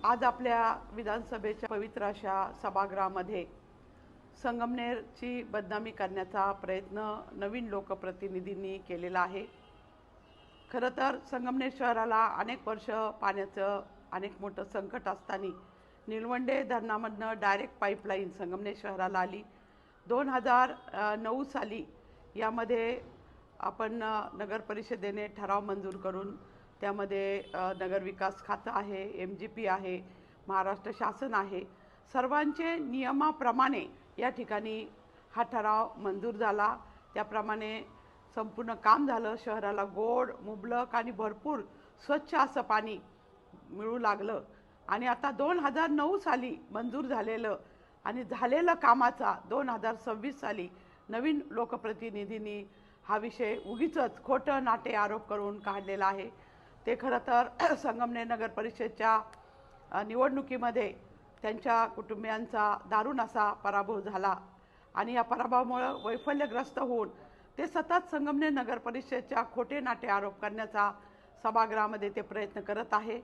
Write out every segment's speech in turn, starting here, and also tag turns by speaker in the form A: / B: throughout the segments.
A: आज आपल्या विधानसभेच्या पवित्र अशा सभागृहामध्ये संगमनेरची बदनामी करण्याचा प्रयत्न नवीन लोकप्रतिनिधींनी केलेला आहे। खरं तर संगमनेर शहराला अनेक वर्ष पाण्याचं अनेक मोठं संकट असताना निलवंडे धरणामधनं डायरेक्ट पाईपलाईन संगमनेर शहराला आली। 2009 साली यामध्ये आपण नगर परिषदेने ठराव मंजूर करून त्यामध्ये नगर विकास खातं आहे, MGP आहे, महाराष्ट्र शासन आहे, सर्वांचे नियमाप्रमाणे या ठिकाणी हा ठराव मंजूर झाला। त्याप्रमाणे संपूर्ण काम झालं। शहराला गोड, मुबलक आणि भरपूर स्वच्छ असं पाणी मिळू लागलं आणि आता 2009 साली मंजूर झालेलं आणि झालेलं कामाचा 2026 साली नवीन लोकप्रतिनिधींनी हा विषय उगीचच खोटं नाटे आरोप करून काढलेला आहे। ते खरं तर संगमनेर नगर परिषदेच्या निवडणुकीमध्ये त्यांच्या कुटुंबियांचा दारुण असा पराभव झाला आणि या पराभवामुळे वैफल्यग्रस्त होऊन ते सतत संगमनेर नगर परिषदेच्या खोटे नाटे आरोप करण्याचा सभागृहामध्ये ते प्रयत्न करत आहे।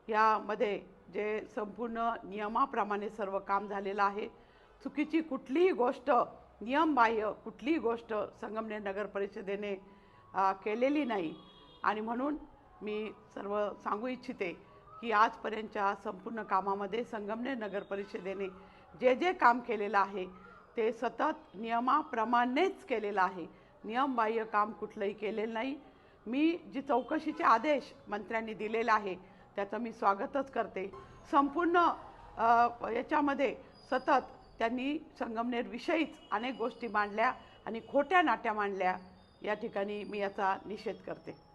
A: यामध्ये जे संपूर्ण नियमाप्रमाणे सर्व काम झालेलं आहे, चुकीची कुठलीही गोष्ट, नियमबाह्य कुठलीही गोष्ट संगमनेर नगर परिषदेने केलेली नाही आणि म्हणून मी सर्व सांगू इच्छिते की आजपर्यंतच्या संपूर्ण कामामध्ये संगमनेर नगर परिषदेने जे जे काम केलेलं आहे ते सतत नियमाप्रमाणेच केलेलं आहे। नियमबाह्य काम कुठलंही केलेलं नाही। मी जी चौकशीचे आदेश मंत्र्यांनी दिलेले आहे त्याचं मी स्वागतच करते। संपूर्ण याच्यामध्ये सतत त्यांनी संगमनेर विषयीच अनेक गोष्टी मांडल्या आणि खोट्या नाट्या मांडल्या। या ठिकाणी मी याचा निषेध करते।